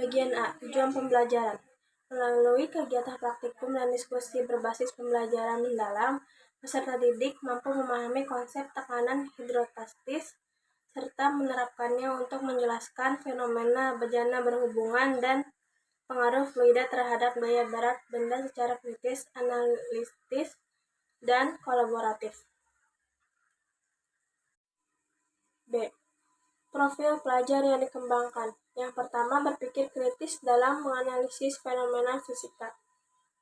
Bagian A. Tujuan pembelajaran. Melalui kegiatan praktikum dan diskusi berbasis pembelajaran mendalam, peserta didik mampu memahami konsep tekanan hidrostatis serta menerapkannya untuk menjelaskan fenomena bejana berhubungan dan pengaruh fluida terhadap gaya berat benda secara kritis, analitis, dan kolaboratif. B. Profil pelajar yang dikembangkan. Yang pertama, berpikir kritis dalam menganalisis fenomena fisika.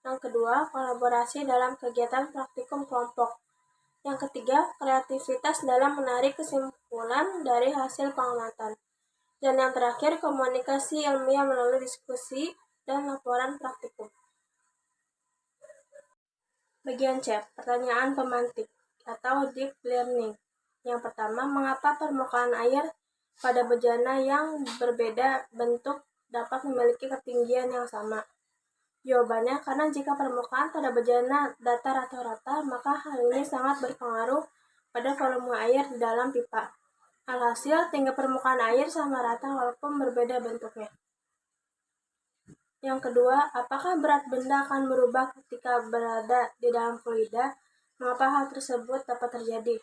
Yang kedua, kolaborasi dalam kegiatan praktikum kelompok. Yang ketiga, kreativitas dalam menarik kesimpulan dari hasil pengamatan. Dan yang terakhir, komunikasi ilmiah melalui diskusi dan laporan praktikum. Bagian C. Pertanyaan pemantik atau deep learning. Yang pertama, mengapa permukaan air pada bejana yang berbeda bentuk dapat memiliki ketinggian yang sama? Jawabannya, karena jika permukaan pada bejana datar atau rata, maka hal ini sangat berpengaruh pada volume air di dalam pipa. Alhasil, tinggi permukaan air sama rata walaupun berbeda bentuknya. Yang kedua, apakah berat benda akan berubah ketika berada di dalam fluida? Mengapa hal tersebut dapat terjadi?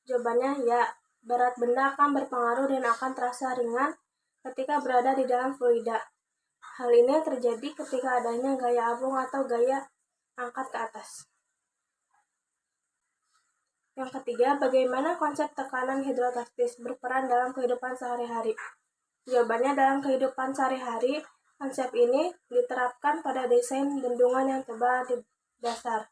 Jawabannya, ya. Berat benda akan berpengaruh dan akan terasa ringan ketika berada di dalam fluida. Hal ini terjadi ketika adanya gaya abung atau gaya angkat ke atas. Yang ketiga, bagaimana konsep tekanan hidrostatis berperan dalam kehidupan sehari-hari? Jawabannya, dalam kehidupan sehari-hari, konsep ini diterapkan pada desain bendungan yang tebal di dasar.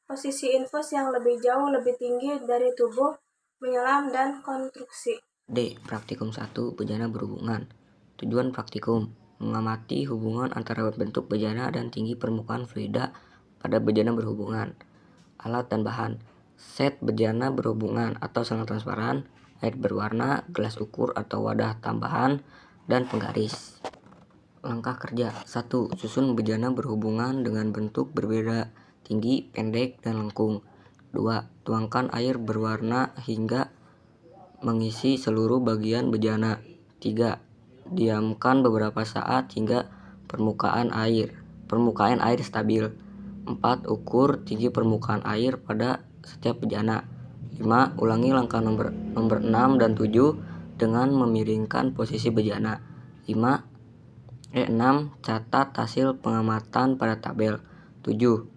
Posisi infus yang lebih jauh lebih tinggi dari tubuh, menyelam, dan konstruksi. D. Praktikum 1. Bejana berhubungan. Tujuan praktikum: mengamati hubungan antara bentuk bejana dan tinggi permukaan fluida pada bejana berhubungan. Alat dan bahan: set bejana berhubungan atau selang transparan, air berwarna, gelas ukur atau wadah tambahan, dan penggaris. Langkah kerja: 1. Susun bejana berhubungan dengan bentuk berbeda, tinggi, pendek, dan lengkung. 2. Tuangkan air berwarna hingga mengisi seluruh bagian bejana. 3. Diamkan beberapa saat hingga permukaan air stabil. 4. Ukur tinggi permukaan air pada setiap bejana. 5. Ulangi langkah nomor 6 dan 7 dengan memiringkan posisi bejana. 6. Catat hasil pengamatan pada tabel. 7.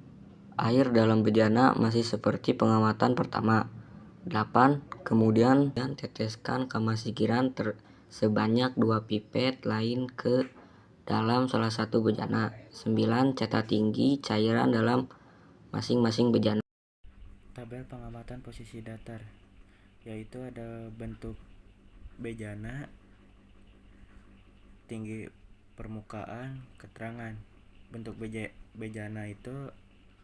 Air dalam bejana masih seperti pengamatan pertama. 8. Kemudian teteskan kamasikiran sebanyak 2 pipet lain ke dalam salah satu bejana. 9. Catat tinggi cairan dalam masing-masing bejana. Tabel pengamatan posisi datar, yaitu ada bentuk bejana, tinggi permukaan, keterangan. Bentuk bejana itu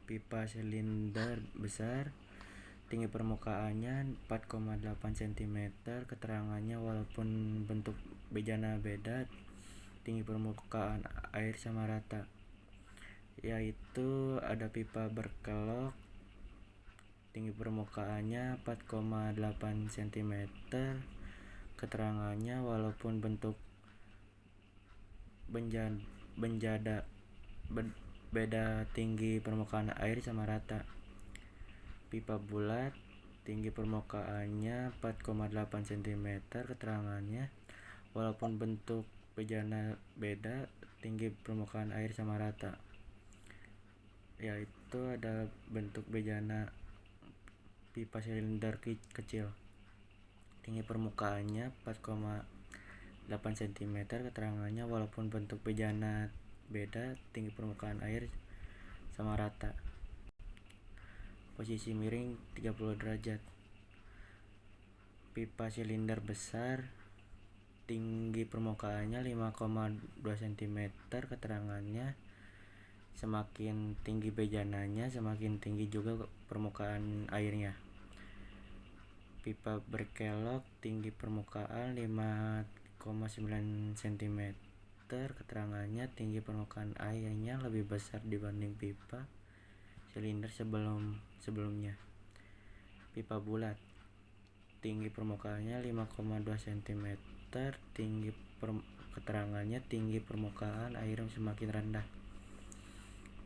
pipa silinder besar, tinggi permukaannya 4,8 cm, keterangannya walaupun bentuk bejana beda, tinggi permukaan air sama rata. Yaitu ada pipa berkelok, tinggi permukaannya 4,8 cm, keterangannya walaupun bentuk beda tinggi permukaan air sama rata. Pipa bulat, tinggi permukaannya 4,8 cm, keterangannya walaupun bentuk bejana beda, tinggi permukaan air sama rata. Yaitu ada bentuk bejana pipa silinder kecil, tinggi permukaannya 4,8 cm, keterangannya walaupun bentuk bejana beda, tinggi permukaan air sama rata. Posisi miring 30 derajat. Pipa silinder besar, tinggi permukaannya 5,2 cm, keterangannya semakin tinggi bejananya semakin tinggi juga permukaan airnya. Pipa berkelok, tinggi permukaan 5,9 cm, keterangannya tinggi permukaan airnya lebih besar dibanding pipa silinder sebelumnya. Pipa bulat, tinggi permukaannya 5,2 cm, keterangannya tinggi permukaan air semakin rendah.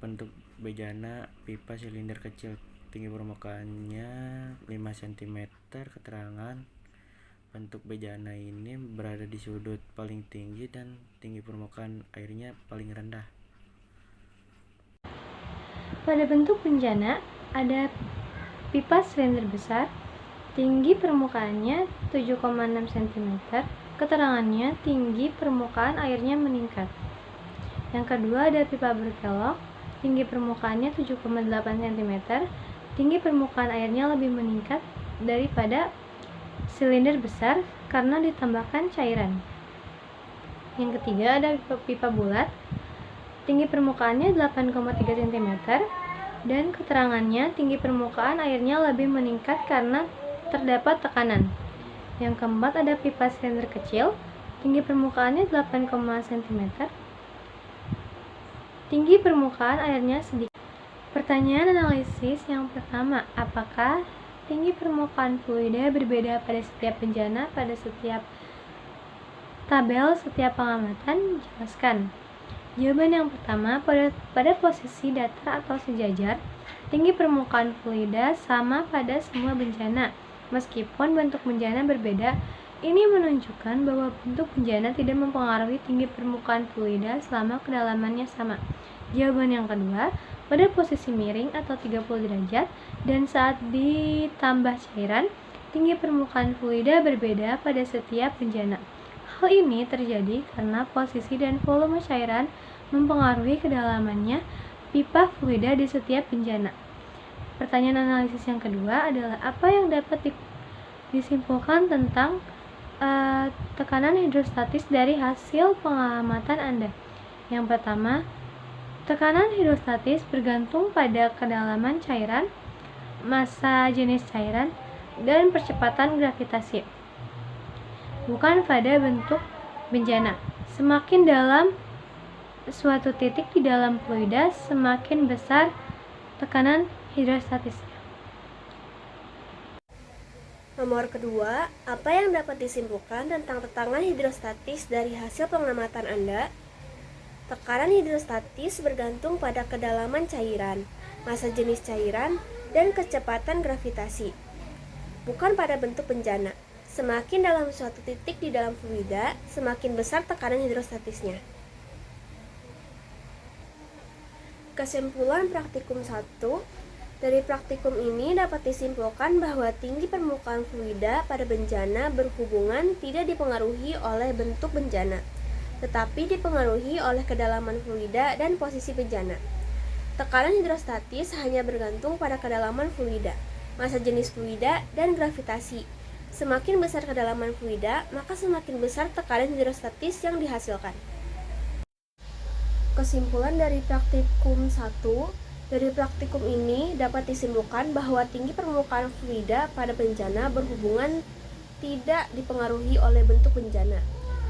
Bentuk bejana pipa silinder kecil, tinggi permukaannya 5 cm, keterangan bentuk bejana ini berada di sudut paling tinggi dan tinggi permukaan airnya paling rendah. Pada bentuk bejana ada pipa silinder besar, tinggi permukaannya 7,6 cm, keterangannya tinggi permukaan airnya meningkat. Yang kedua ada pipa berkelok, tinggi permukaannya 7,8 cm, tinggi permukaan airnya lebih meningkat daripada silinder besar karena ditambahkan cairan. Yang ketiga ada pipa bulat, tinggi permukaannya 8,3 cm, dan keterangannya tinggi permukaan airnya lebih meningkat karena terdapat tekanan. Yang keempat ada pipa silinder kecil, tinggi permukaannya 8, cm, tinggi permukaan airnya sedikit. Pertanyaan analisis yang pertama, apakah tinggi permukaan fluida berbeda pada setiap bejana pada setiap tabel setiap pengamatan? Jelaskan. Jawaban yang pertama, pada posisi datar atau sejajar, tinggi permukaan fluida sama pada semua bencana. Meskipun bentuk bencana berbeda, ini menunjukkan bahwa bentuk bencana tidak mempengaruhi tinggi permukaan fluida selama kedalamannya sama. Jawaban yang kedua, pada posisi miring atau 30 derajat dan saat ditambah cairan, tinggi permukaan fluida berbeda pada setiap bencana. Hal ini terjadi karena posisi dan volume cairan mempengaruhi kedalamannya pipa fluida di setiap bencana. Pertanyaan analisis yang kedua adalah apa yang dapat disimpulkan tentang tekanan hidrostatis dari hasil pengamatan Anda? Yang pertama, tekanan hidrostatis bergantung pada kedalaman cairan, massa jenis cairan, dan percepatan gravitasi, bukan pada bentuk bencana. Semakin dalam suatu titik di dalam fluida, semakin besar tekanan hidrostatisnya. Nomor kedua, apa yang dapat disimpulkan tentang tekanan hidrostatis dari hasil pengamatan Anda? Tekanan hidrostatis bergantung pada kedalaman cairan, massa jenis cairan, dan kecepatan gravitasi, bukan pada bentuk bencana. Semakin dalam suatu titik di dalam fluida, semakin besar tekanan hidrostatisnya. Kesimpulan praktikum 1, dari praktikum ini dapat disimpulkan bahwa tinggi permukaan fluida pada bencana berhubungan tidak dipengaruhi oleh bentuk bencana, tetapi dipengaruhi oleh kedalaman fluida dan posisi bencana. Tekanan hidrostatis hanya bergantung pada kedalaman fluida, massa jenis fluida, dan gravitasi. Semakin besar kedalaman fluida, maka semakin besar tekanan hidrostatis yang dihasilkan. Kesimpulan dari praktikum 1, dari praktikum ini dapat disimpulkan bahwa tinggi permukaan fluida pada bencana berhubungan tidak dipengaruhi oleh bentuk bencana,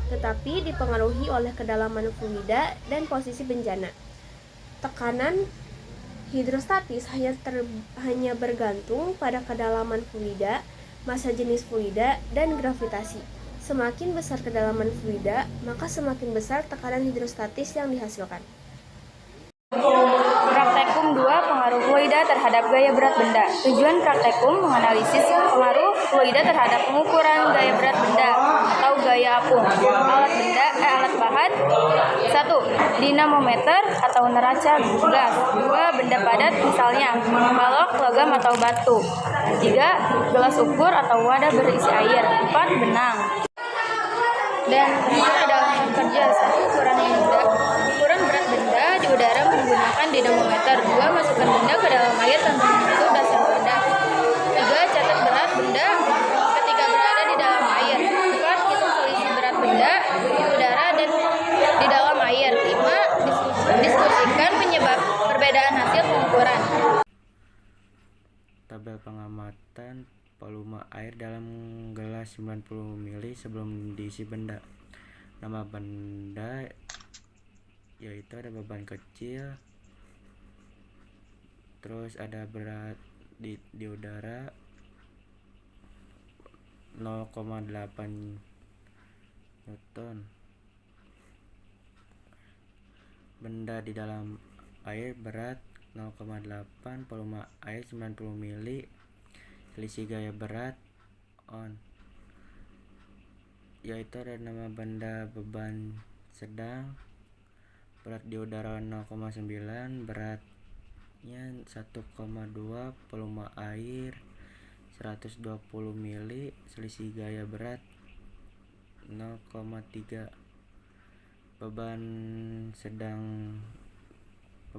tetapi dipengaruhi oleh kedalaman fluida dan posisi bencana. Tekanan hidrostatis hanya bergantung pada kedalaman fluida, massa jenis fluida, dan gravitasi. Semakin besar kedalaman fluida, maka semakin besar tekanan hidrostatis yang dihasilkan. Praktekum 2, pengaruh fluida terhadap gaya berat benda. Tujuan praktekum menganalisis pengaruh fluida terhadap pengukuran gaya berat benda atau gaya apung. Alat bahan: 1. Dinamometer atau neraca gas. 2. Benda padat, misalnya balok, logam, atau batu. 3. Gelas ukur atau wadah berisi air. 4. Benang. Dan terakhir adalah kerja. 1. Ukuran berat benda di udara menggunakan dinamometer. 2. Masukkan benda ke dalam air tanpa menyentuh dasar benda. 3. Catat berat benda ketika berada di dalam air. 4. Hitung selisih berat benda di udara dan di dalam air. 5. Diskusikan penyebab perbedaan hasil pengukuran. Tabel pengamatan volume air dalam gelas 90 ml sebelum diisi benda. Nama benda yaitu ada beban kecil, terus ada berat di udara, 0,8 Newton. Benda di dalam air berat 0,8, volume air 90 mili, selisih gaya berat on, yaitu ada nama benda beban sedang, berat di udara 0,9, beratnya 1,2, volume air 120 mili, selisih gaya berat 0,3. Beban sedang 2,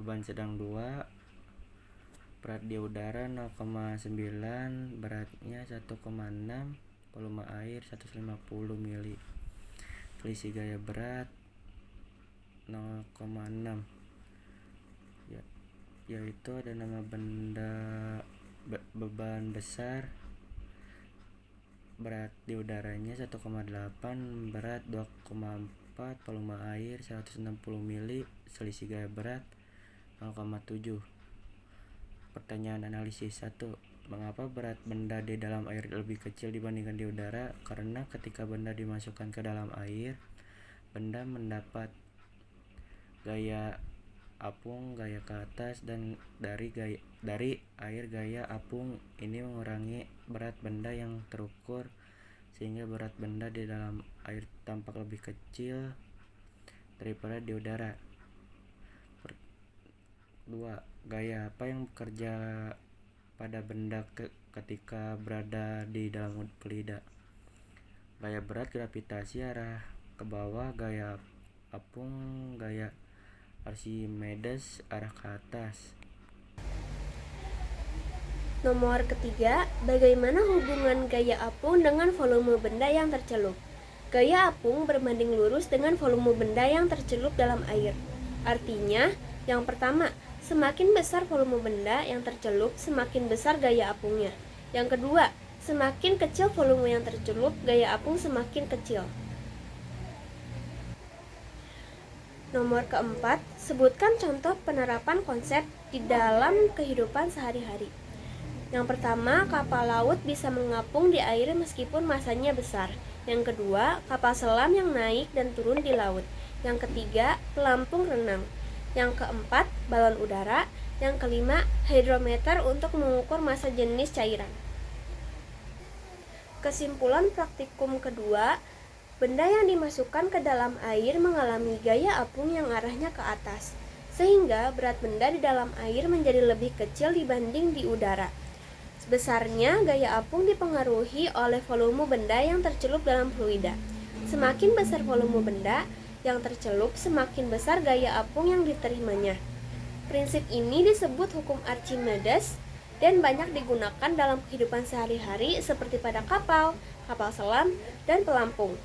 berat di udara 0,9, beratnya 1,6, volume air 150 mili, selisih gaya berat 0,6, yaitu ada nama benda beban besar, berat di udaranya 1,8, berat 2,4, volume air 160 mili, selisih gaya berat 0,7. Pertanyaan analisis 1. Mengapa berat benda di dalam air lebih kecil dibandingkan di udara? Karena ketika benda dimasukkan ke dalam air, benda mendapat gaya apung, gaya ke atas, dan dari air gaya apung ini mengurangi berat benda yang terukur, sehingga berat benda di dalam air tampak lebih kecil daripada di udara. 2. Gaya apa yang bekerja pada benda ketika berada di dalam fluida? Gaya berat gravitasi arah ke bawah, gaya apung, gaya Archimedes arah ke atas. Nomor ketiga, bagaimana hubungan gaya apung dengan volume benda yang tercelup? Gaya apung berbanding lurus dengan volume benda yang tercelup dalam air. Artinya, yang pertama, semakin besar volume benda yang tercelup, semakin besar gaya apungnya. Yang kedua, semakin kecil volume yang tercelup, gaya apung semakin kecil. Nomor keempat, sebutkan contoh penerapan konsep di dalam kehidupan sehari-hari. Yang pertama, kapal laut bisa mengapung di air meskipun masanya besar. Yang kedua, kapal selam yang naik dan turun di laut. Yang ketiga, pelampung renang. Yang keempat, balon udara. Yang kelima, hidrometer untuk mengukur massa jenis cairan. Kesimpulan praktikum kedua, benda yang dimasukkan ke dalam air mengalami gaya apung yang arahnya ke atas, sehingga berat benda di dalam air menjadi lebih kecil dibanding di udara. Besarnya gaya apung dipengaruhi oleh volume benda yang tercelup dalam fluida. Semakin besar volume benda yang tercelup, semakin besar gaya apung yang diterimanya. Prinsip ini disebut hukum Archimedes dan banyak digunakan dalam kehidupan sehari-hari seperti pada kapal, kapal selam, dan pelampung.